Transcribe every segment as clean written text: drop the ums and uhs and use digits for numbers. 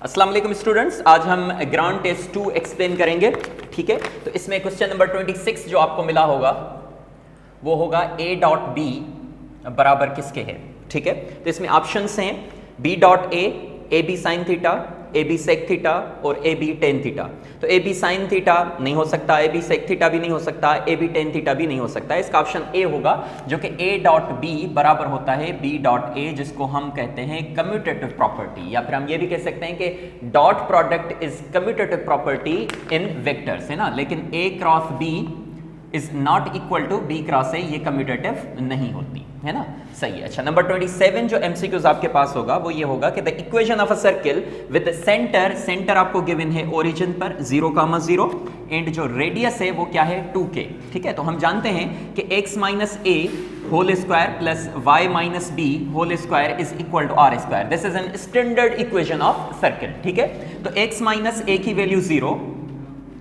अस्सलाम वालेकुम स्टूडेंट्स, आज हम ग्राउंड टेस्ट 2 एक्सप्लेन करेंगे। ठीक है, तो इसमें क्वेश्चन नंबर 26 जो आपको मिला होगा वो होगा a डॉट बी बराबर किसके है। ठीक है, तो इसमें ऑप्शंस हैं b dot A B sine theta, A B sec theta और ए बी टेन थीटा। तो ए बी साइन थीटा नहीं हो सकता, ए बी सेक थीटा भी नहीं हो सकता, ए बी टेन थीटा भी नहीं हो सकता। इसका ऑप्शन ए होगा जो कि ए डॉट बी बराबर होता है बी डॉट ए, जिसको हम कहते हैं कम्यूटेटिव प्रॉपर्टी, या फिर हम ये भी कह सकते हैं कि dot product is commutative property in vectors, है ना। लेकिन A cross B is not equal to B cross A, ये कम्यूटेटिव नहीं होती, है ना। सही है। अच्छा, नंबर 27 जो एमसीक्यूज आपके पास होगा वो ये होगा कि the equation of a circle with centre आपको गिवन है ओरिजिन पर 0,0 एंड जो रेडियस है वो क्या है 2k। ठीक है, तो हम जानते हैं कि x minus A whole square plus y minus B whole square is equal to r square. This is an standard equation of circle. ठीक है, तो x माइनस ए की value 0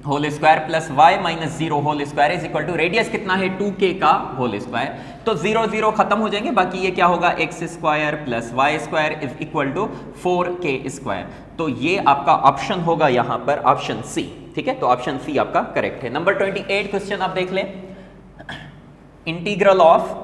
whole square plus y minus 0 whole square is equal to radius कितना है 2k का whole square. तो 0 0 खत्म हो जाएंगे, बाकी ये क्या होगा x square plus y square is equal to 4k square. तो ये आपका ऑप्शन होगा यहाँ पर ऑप्शन सी। ठीक है, तो ऑप्शन सी आपका करेक्ट है। नंबर 28 क्वेश्चन आप देख लें, integral of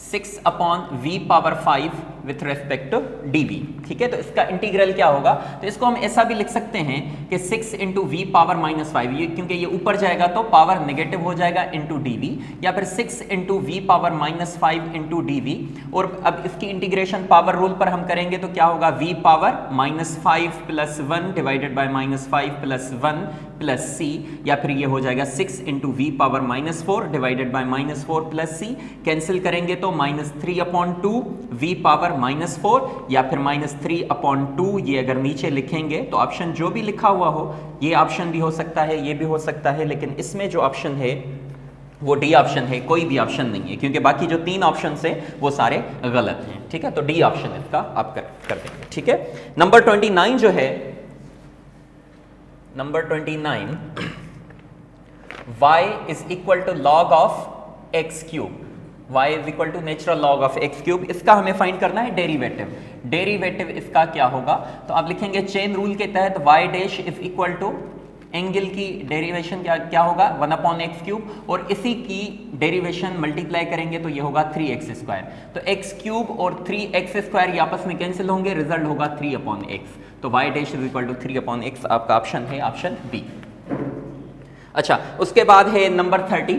6 upon v power 5 with respect to dv। ठीक है, तो इसका इंटीग्रल क्या होगा, तो इसको हम ऐसा भी लिख सकते हैं कि 6 इंटू वी पावर माइनस 5, ये क्योंकि ये ऊपर जाएगा तो पावर नेगेटिव हो जाएगा इंटू dv, या फिर 6 into v power minus 5 into dv। और अब इसकी इंटीग्रेशन पावर रूल पर हम करेंगे तो क्या होगा v power minus 5 plus 1 divided by minus 5 plus 1 plus C, या फिर ये हो जाएगा 6 into v power minus 4 divided by minus 4 plus C. Cancel करेंगे तो minus 3 upon 2 v power minus 4, या फिर माइनस 3 अपॉन 2, ये अगर नीचे लिखेंगे तो ऑप्शन जो भी लिखा हुआ हो, ये ऑप्शन भी हो सकता है, ये भी हो सकता है, लेकिन इसमें जो ऑप्शन है वो डी ऑप्शन है, कोई भी ऑप्शन नहीं है, क्योंकि बाकी जो 3 ऑप्शन है वो सारे गलत हैं। ठीक है, तो डी ऑप्शन इसका आप कर देंगे। ठीक है, नंबर 29 जो है, number 29 y is equal to log of x cube, y is equal to natural log of x cube. इसका हमें फाइंड करना है डेरिवेटिव। डेरिवेटिव इसका क्या होगा, तो आप लिखेंगे चेन रूल के तहत y dash is equal to angle की डेरिवेशन क्या होगा 1 अपॉन एक्स क्यूब, और इसी की डेरिवेशन मल्टीप्लाई करेंगे तो ये होगा 3x स्क्वायर। तो एक्स क्यूब और 3x स्क्वायर ये आपस में कैंसिल होंगे, रिजल्ट होगा 3 अपॉन एक्स। तो y dash is equal to 3 upon x आपका ऑप्शन है, ऑप्शन बी। अच्छा, उसके बाद है नंबर 30,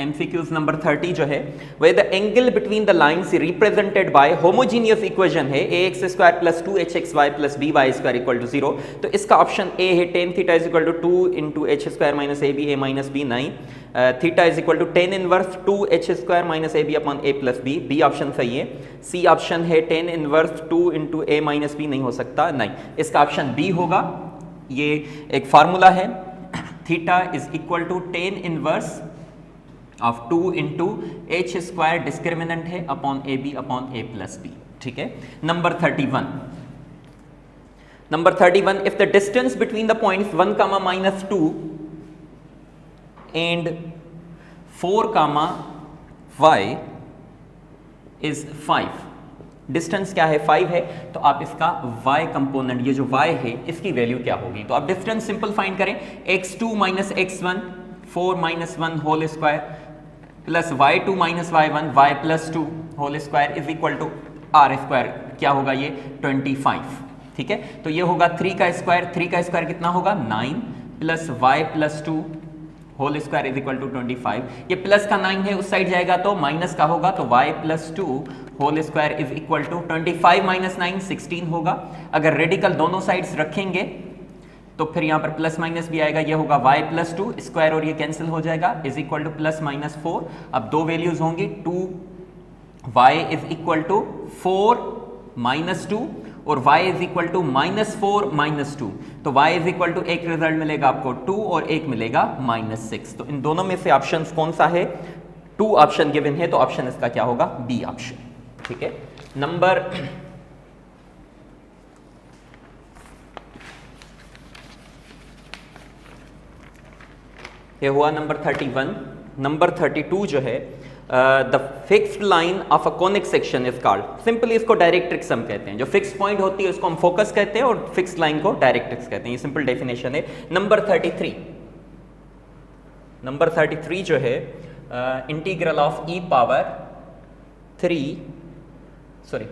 MCQs नंबर 30 जो है, where the angle between the lines represented by homogeneous equation है ax square plus 2hxy plus by square equal to 0। तो इसका ऑप्शन ए है tan theta is equal to 2 into H square minus A B, A minus B 9, theta is equal to tan inverse 2h square minus A B upon A plus B, B option सही है। C option है tan inverse 2 into A minus B, नहीं हो सकता, नहीं, इसका option B होगा। ये एक फार्मूला है, theta is equal to tan inverse of 2 into H square discriminant है upon A B upon A plus B. ठीक है, number 31, number 31, if the distance between the points 1 comma minus 2 and 4 comma y is 5, distance क्या है 5 है, तो आप इसका y component, ये जो y है इसकी वैल्यू क्या होगी, तो आप डिस्टेंस सिंपल फाइंड करें, x2 minus x1 4 minus 1 whole square plus y2 minus y1 y plus 2 whole square is equal to r square, क्या होगा ये 25। ठीक है, तो ये होगा 3 का स्क्वायर, 3 का स्क्वायर कितना होगा 9 plus y plus 2 whole square is equal to 25। ये प्लस का 9 है, उस साइड जाएगा तो माइनस का होगा, तो y plus 2 whole square is equal to 25 minus 9 16 होगा। अगर रेडिकल दोनों साइड्स रखेंगे तो फिर यहाँ पर प्लस माइनस भी आएगा, ये होगा y प्लस 2 स्क्वायर और ये कैंसिल हो जाएगा, is equal two plus minus 4। अब दो वैल्यूज होंगी, 2y is equal to 4 minus 2 और y is equal to minus 4 minus 2। तो y इज इक्वल टू एक रिजल्ट मिलेगा आपको 2 और एक मिलेगा माइनस 6। तो इन दोनों में से ऑप्शन कौन सा है, 2 ऑप्शन गिवन है, तो ऑप्शन इसका क्या होगा बी ऑप्शन। ठीक है, नंबर ये हुआ नंबर 31। नंबर 32 जो है, the fixed line of a conic section is called, simply इसको डायरेक्ट्रिक्स हम कहते हैं, जो फिक्स्ड पॉइंट होती है उसको हम फोकस कहते हैं और फिक्स्ड लाइन को डायरेक्ट्रिक्स कहते हैं, ये सिंपल डेफिनेशन है। नंबर 33 जो है integral of e power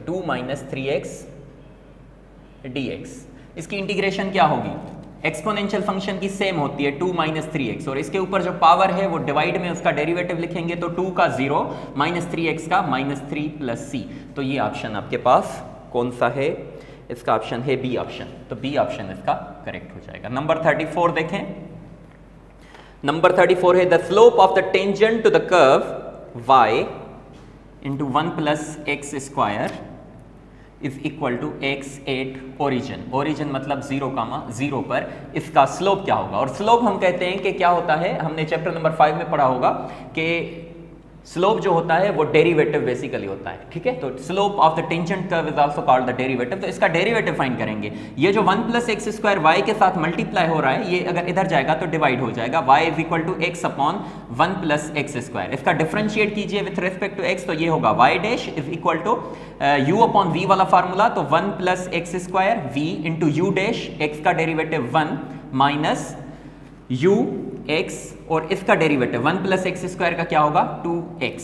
2 minus 3x dx, इसकी इंटीग्रेशन क्या होगी, एक्सपोनेंशियल फंक्शन की सेम होती है 2 माइनस 3x, और इसके ऊपर जो पावर है वो डिवाइड में उसका डेरिवेटिव लिखेंगे, तो 2 का 0 माइनस 3x का माइनस 3 प्लस c, तो ये ऑप्शन आपके पास कौन सा है, इसका ऑप्शन है बी ऑप्शन, तो बी ऑप्शन इसका करेक्ट हो जाएगा। नंबर 34 देखें, नंबर 34 है the slope of the tangent to the curve y into 1 plus x square is equal to x8 origin मतलब 0, पर इसका स्लोप क्या होगा, और स्लोप हम कहते हैं कि क्या होता है, हमने चैप्टर नंबर 5 में पढ़ा होगा कि स्लोप जो होता है वो डेरिवेटिव बेसिकली होता है, ठीक है, तो slope of the tangent curve is also called the derivative, तो इसका डेरिवेटिव फाइंड करेंगे। ये जो 1 प्लस एक्स स्क्वायर वाई के साथ मल्टीप्लाई हो रहा है, ये अगर इधर जाएगा तो डिवाइड हो जाएगा, y is equal to x upon 1 plus x square, इसका डिफरेंशिएट कीजिए विथ रिस्पेक्ट टू x, तो ये होगा y dash is equal to u upon v वाला फार्मूला, तो 1 plus x square v into u dash, x का derivative 1 minus u x, और इसका डेरिवेटिव 1 प्लस एक्स स्क्वायर का क्या होगा 2x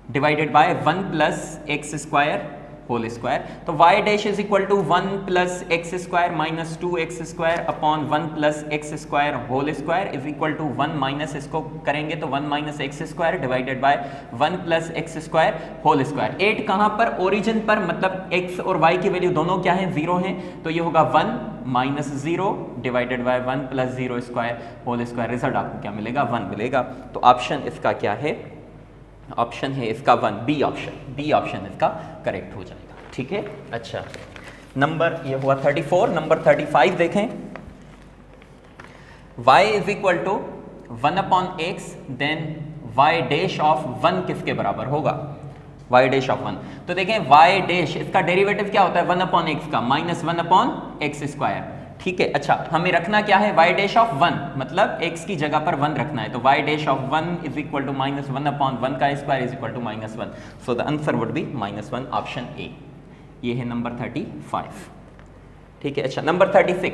divided by 1 plus x square whole square, तो y dash is equal to 1 plus x square minus 2x square upon 1 plus x square whole square is equal to 1 minus, इसको करेंगे तो 1 minus x square divided by 1 plus x square whole square. 8 कहाँ पर, origin पर, मतलब x और y की value दोनों क्या है 0 हैं, तो ये होगा 1 minus 0 divided by 1 plus 0 square whole square, result आपको क्या मिलेगा 1 मिलेगा, तो ऑप्शन इसका क्या है, ऑप्शन है इसका 1, बी ऑप्शन इसका करेक्ट हो जाएगा, ठीक है। अच्छा, नंबर ये हुआ 34, नंबर 35 देखें, y is equal to 1 upon x, then y dash of 1 किसके बराबर होगा, y डैश ऑफ 1, तो देखें y डैश इसका डेरिवेटिव क्या होता है 1 अपॉन एक्स का माइनस 1 अपॉन एक्स स्क्वायर, ठीक है। अच्छा, हमें रखना क्या है y डैश ऑफ 1, मतलब x की जगह पर 1 रखना है, तो y dash of 1 is equal to minus 1 upon 1 का square is equal to minus 1, so the answer would be minus 1, option A, ये है नंबर 35, ठीक है। अच्छा, number 36,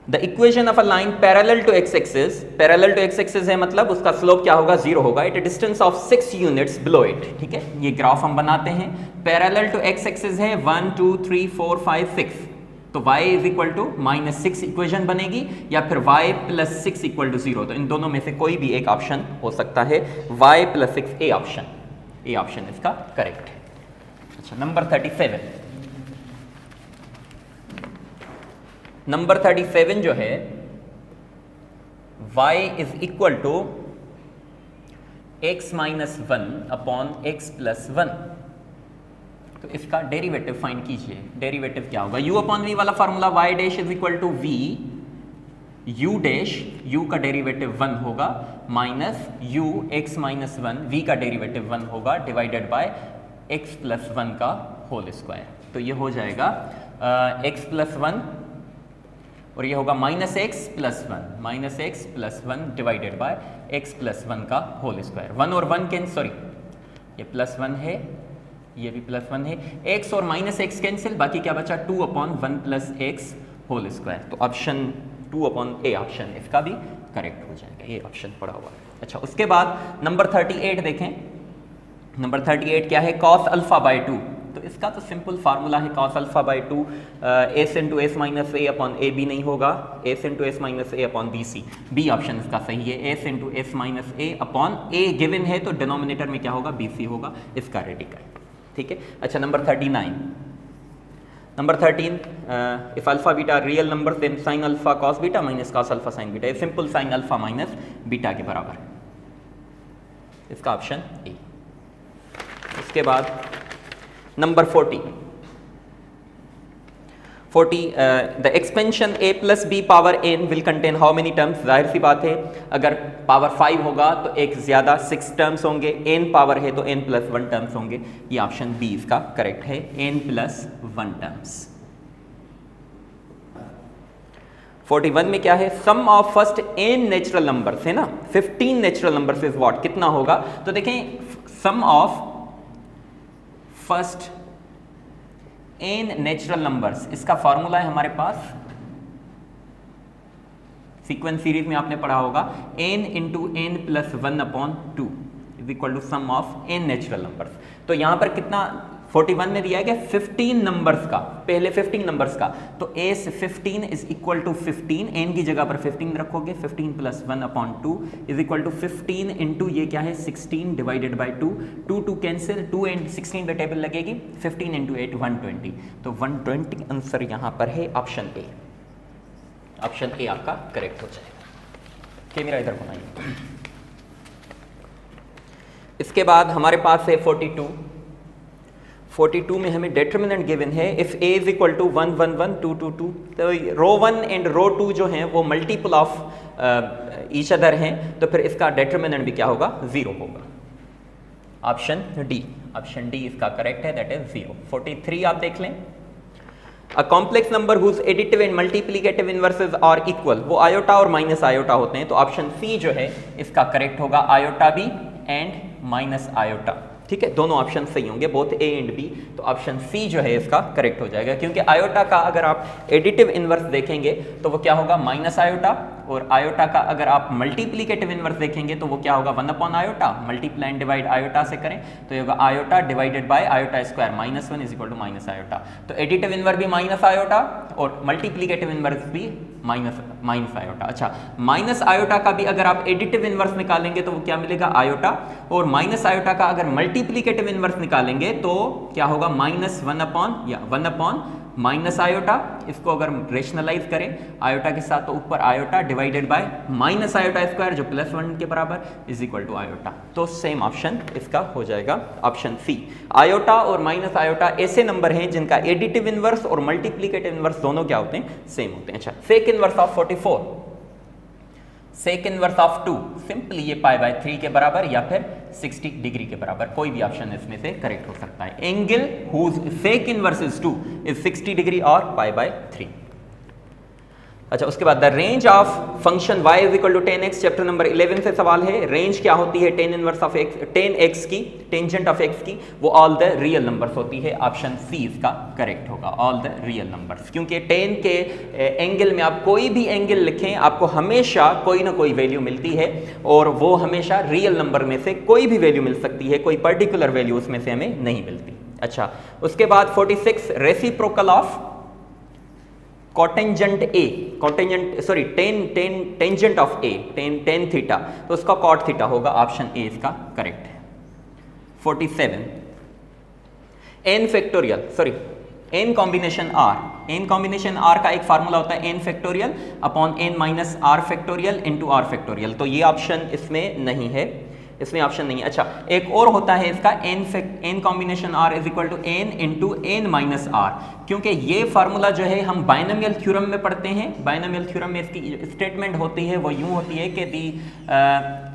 the equation of a line parallel to x axis है, मतलब उसका स्लोप क्या होगा 0 होगा, at a distance of 6 units below it, ठीक है। ये ग्राफ हम बनाते हैं, पैरेलल टू x एक्सिस है 1 2 3 4 5 6, तो y is equal to minus 6 equation बनेगी, या फिर y प्लस 6 इक्वल टू 0, तो इन दोनों में से कोई भी एक ऑप्शन हो सकता है, y प्लस 6 ए ऑप्शन इसका करेक्ट है। अच्छा, नंबर 37 जो है y is equal to x minus 1 upon x plus 1, तो इसका डेरिवेटिव फाइंड कीजिए, डेरिवेटिव क्या होगा, u अपॉन v वाला formula, y dash is equal to v u dash, u का डेरिवेटिव 1 होगा minus u x minus 1, v का derivative 1 होगा डिवाइडेड बाय x प्लस 1 का होल स्क्वायर, तो ये हो जाएगा x प्लस 1 और ये होगा minus x plus 1 divided by x plus 1 का होल स्क्वायर, 1 और 1 कैंसिल, सॉरी ये प्लस 1 है, ये भी प्लस 1 है, x और माइनस एक्स कैंसिल, बाकी क्या बचा 2 upon 1 plus x whole square, तो ऑप्शन 2 अपॉन ए ऑप्शन इसका भी करेक्ट हो जाएगा, ये ऑप्शन पड़ा हुआ है। अच्छा, उसके बाद नंबर 38 देखें, नंबर 38 क्या है, कॉस अल्फा बाय 2, तो इसका तो सिंपल फार्मूला है cos alpha by 2, S into S minus A upon A B नहीं होगा, S into S minus A upon B C, B option इसका सही है, S into S minus A upon A given है, तो denominator में क्या होगा बी सी होगा, इसका रेडिकल, ठीक है। अच्छा, number 39, number 13, if alpha beta real number then sine alpha cos beta minus cos alpha sine beta, ये simple sine alpha minus beta के बराबर है, इसका ऑप्शन ए। उसके बाद number 40, the expansion a plus B power n will contain how many terms, जाहिर सी बात है अगर पावर 5 होगा तो एक ज़्यादा 6 टर्म्स होंगे, n पावर है तो n प्लस 1 टर्म्स होंगे, ये ऑप्शन बी इसका करेक्ट है, n प्लस 1 टर्म्स। 41 में क्या है, sum of first n natural numbers है ना, 15 नेचुरल नंबर्स इज व्हाट, कितना होगा, तो देखें sum of first n natural numbers, इसका फॉर्मूला है हमारे पास, सीक्वेंस सीरीज में आपने पढ़ा होगा, n into n plus 1/2 is equal to sum of n natural numbers. तो यहां पर कितना 41 में दिया गया 15 नंबर्स का, पहले 15 नंबर्स का, तो a से 15 इज इक्वल टू 15, n की जगह पर 15 रखोगे, 15 plus 1/2 is equal to 15 into ये क्या है 16 डिवाइडेड बाई 2, 2 कैंसिल, 2 एंड 16 पे टेबल लगेगी, 15 इंटू 8 120, तो 120 आंसर यहां पर है ऑप्शन ए, ऑप्शन ए आपका करेक्ट हो जाएगा। कैमरा इधर बनाइए। इसके बाद हमारे पास है 42 में हमें डिटरमिनेंट गिवन है, if a is equal to 1 1 1 2 2 2, तो रो 1 एंड रो 2 जो हैं वो मल्टीपल ऑफ ईच अदर हैं, तो फिर इसका डिटरमिनेंट भी क्या होगा 0 होगा, ऑप्शन डी इसका करेक्ट है, दैट इज 0। 43 आप देख लें, a complex number whose additive and multiplicative inverses are equal, वो आयोटा और माइनस आयोटा होते हैं, तो ऑप्शन सी जो है इसका करेक्ट होगा, iota B and minus iota, ठीक है, दोनों ऑप्शन सही होंगे, बोथ ए एंड बी, तो ऑप्शन सी जो है इसका करेक्ट हो जाएगा, क्योंकि आयोटा का अगर आप एडिटिव इनवर्स देखेंगे तो वो क्या होगा माइनस आयोटा, और आयोटा का अगर आप मल्टीप्लिकेटिव इनवर्स देखेंगे तो वो क्या होगा 1 iota, multiply and divide iota से करें तो ये होगा iota divided by iota square, -1 is equal to minus iota, तो एडिटिव इनवर्स भी माइनस आयोटा और मल्टीप्लिकेटिव इनवर्स भी माइनस आयोटा। अच्छा, माइनस आयोटा का भी अगर आप एडिटिव इनवर्स निकालेंगे तो वो क्या मिलेगा आयोटा, और माइनस आयोटा का अगर मल्टीप्लिकेटिव इनवर्स निकालेंगे तो क्या होगा -1 माइनस आयोटा, इसको अगर रेशनलाइज करें आयोटा के साथ तो ऊपर iota divided by minus iota square जो +1 के बराबर इज इक्वल टू आयोटा, तो सेम ऑप्शन इसका हो जाएगा ऑप्शन सी। आयोटा और माइनस आयोटा ऐसे नंबर हैं जिनका एडिटिव इनवर्स और मल्टीप्लिकेटिव इनवर्स दोनों क्या होते हैं सेम होते हैं। अच्छा, sec inverse of 44, sec inverse of 2, simply ये π/3 के बराबर या फिर 60 डिग्री के बराबर, कोई भी ऑप्शन इसमें से करेक्ट हो सकता है। Angle whose sec inverse is 2 is 60 degree और π/3। अच्छा, उसके बाद the range of function y is equal to 10x, chapter number 11 से सवाल है, रेंज क्या होती है tan inverse of x, tan x की, टेंजेंट ऑफ x की, वो ऑल द रियल नंबर्स होती है, ऑप्शन सी इसका करेक्ट होगा, ऑल द रियल नंबर्स, क्योंकि tan के एंगल में आप कोई भी एंगल लिखें आपको हमेशा कोई ना कोई वैल्यू मिलती है, और वो हमेशा रियल नंबर में से कोई भी वैल्यू मिल सकती है, कोई पर्टिकुलर वैल्यू उसमें से हमें नहीं मिलती। अच्छा, उसके बाद 46 reciprocal of cotangent A, tangent of A, tan theta, तो उसका कॉट थीटा होगा, ऑप्शन ए इसका करेक्ट है। 47 n factorial, n combination r का एक फार्मूला होता है n factorial upon n minus r factorial into r factorial, तो ये ऑप्शन इसमें नहीं है, इसमें ऑप्शन नहीं है। अच्छा, एक और होता है इसका n combination r is equal to n into n minus r, क्योंकि ये फार्मूला जो है हम बाइनोमियल थ्योरम में पढ़ते हैं, बाइनोमियल थ्योरम में इसकी स्टेटमेंट होती है वो यूं होती है कि the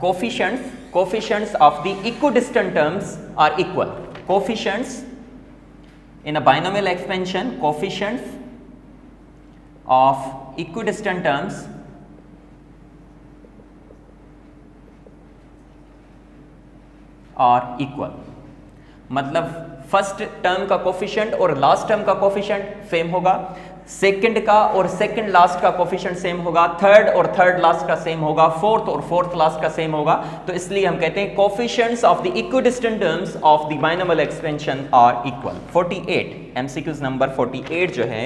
coefficients of the equidistant terms are equal, coefficients in a binomial expansion, coefficients of equidistant terms are equal, मतलब फर्स्ट टर्म का कोफिशिएंट और लास्ट टर्म का कोफिशिएंट सेम होगा, सेकंड का और सेकंड लास्ट का कोफिशिएंट सेम होगा, third और थर्ड लास्ट का सेम होगा, फोर्थ और फोर्थ लास्ट का सेम होगा, तो इसलिए हम कहते हैं coefficients of the equidistant terms of the binomial expansion are equal. 48 MCQs number 48 जो है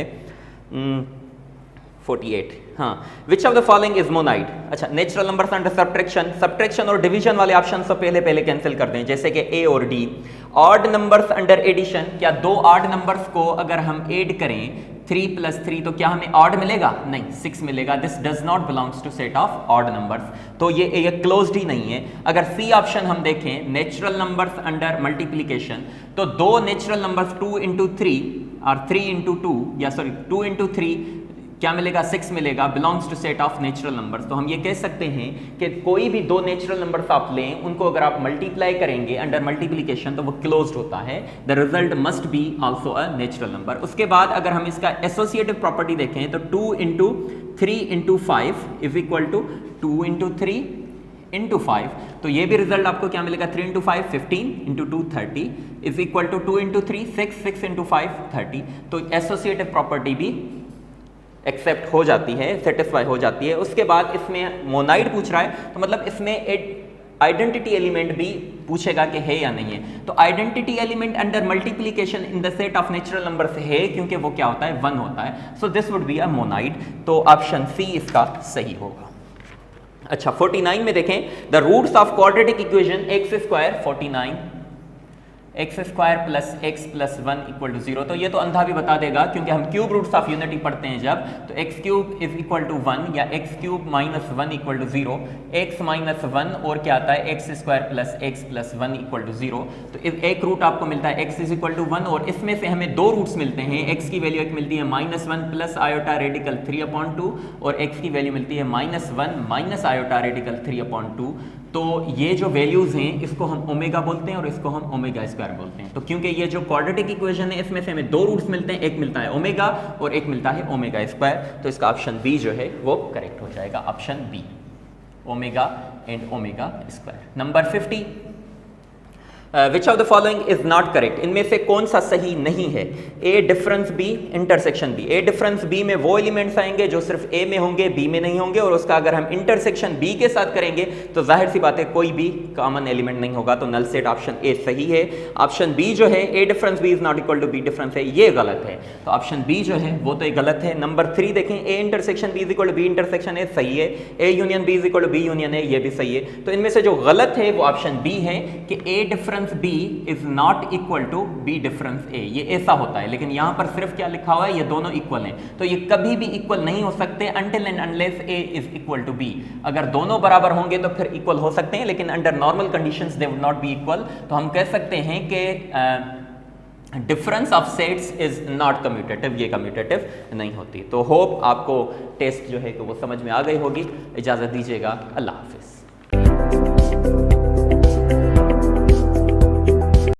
48, हाँ, which of the following is monoid. अच्छा, नेचुरल नंबर्स अंडर सब्ट्रैक्शन और डिवीजन वाले ऑप्शन से पहले कैंसिल कर दें, जैसे कि ए और D. Odd numbers under addition, क्या दो ऑड नंबर्स को अगर हम ऐड करें 3 + 3 तो क्या हमें ऑड मिलेगा? नहीं, 6 मिलेगा। This does not belongs to set of odd numbers, तो ये क्लोज्ड ही नहीं है। अगर सी ऑप्शन हम देखें, नेचुरल नंबर्स अंडर मल्टीप्लिकेशन, तो दो नेचुरल नंबर्स 2 × 3 और 3 × 2 या सॉरी 2 × 3 क्या मिलेगा? 6 मिलेगा, belongs to set of natural numbers. तो हम ये कह सकते हैं कि कोई भी दो नेचुरल नंबर्स आप लें, उनको अगर आप मल्टीप्लाई करेंगे अंडर मल्टीप्लिकेशन तो वो क्लोज्ड होता है, the result must be also a natural number. उसके बाद अगर हम इसका एसोसिएटिव प्रॉपर्टी देखें तो 2 × 3 into 5 is equal to 2 into 3 into 5, तो ये भी रिजल्ट आपको क्या मिलेगा, 3 into 5 15 into 2 30 is equal to 2 into 3 6 6 into 5 30। तो एसोसिएटिव प्रॉपर्टी भी एक्सेप्ट हो जाती है, सेटिस्फाई हो जाती है। उसके बाद इसमें मोनाइड पूछ रहा है, तो मतलब इसमें आइडेंटिटी एलिमेंट भी पूछेगा कि है या नहीं है। तो identity element under multiplication in the set of natural numbers है, क्योंकि वो क्या होता है, 1 होता है। So this would be a monoid. तो ऑप्शन सी इसका सही होगा। अच्छा 49 में देखें, the roots of quadratic equation x square 49 x square plus x plus 1 equal to 0। तो ये तो अंधा भी बता देगा, क्योंकि हम क्यूब रूट्स ऑफ यूनिटी पढ़ते हैं जब, तो x cube is equal to 1 या x cube minus 1 equal to 0, x minus 1 और क्या आता है x square plus 1 equal to 0। तो एक रूट आपको मिलता है एक्स इज इक्वल टू 1, और इसमें से हमें दो रूट्स मिलते हैं। एक्स की वैल्यू एक मिलती है -1 प्लस आयोटा रेडिकल 3/2, और एक्स की वैल्यू मिलती है -1 माइनस आयोटा रेडिकल 3/2। तो ये जो वैल्यूज़ हैं इसको हम ओमेगा बोलते हैं और इसको हम ओमेगा स्क्वायर बोलते हैं। तो क्योंकि ये जो क्वाड्रेटिक इक्वेशन है इसमें से हमें दो रूट्स मिलते हैं, एक मिलता है ओमेगा और एक मिलता है ओमेगा स्क्वायर। तो इसका ऑप्शन बी जो है वो करेक्ट हो जाएगा, option B, omega and omega square. Number 50, which of the following is not correct, इनमें से कौन सा सही नहीं है। A difference B, intersection B. A difference B में वो एलिमेंट्स आएंगे जो सिर्फ ए में होंगे, बी में नहीं होंगे, और उसका अगर हम इंटरसेक्शन बी के साथ करेंगे तो जाहिर सी बात है कोई भी कॉमन एलिमेंट नहीं होगा। तो नल सेट ऑप्शन ए सही है। ऑप्शन बी जो है, A difference B is not equal to B difference है, ये गलत है। तो ऑप्शन बी जो है वो तो गलत है। नंबर 3 देखें, A intersection B is equal to B intersection A, सही है। A union B is equal to B union A, ये भी सही है। तो इनमें से जो गलत है वो ऑप्शन बी है कि A difference B is not equal to B difference A, ये ऐसा होता है। लेकिन यहां पर सिर्फ क्या लिखा हुआ है, ये दोनों इक्वल हैं। तो ये कभी भी इक्वल नहीं हो सकते until and unless A is equal to B. अगर दोनों बराबर होंगे तो फिर इक्वल हो सकते हैं, लेकिन under normal conditions they would not be equal. तो हम कह सकते हैं कि difference of sets is not commutative, ये कम्यूटेटिव नहीं होती। तो होप आपको टेस्ट जो है कि वो समझ में आ गई होगी। इजाजत दीजिएगा, अल्लाह हाफिज।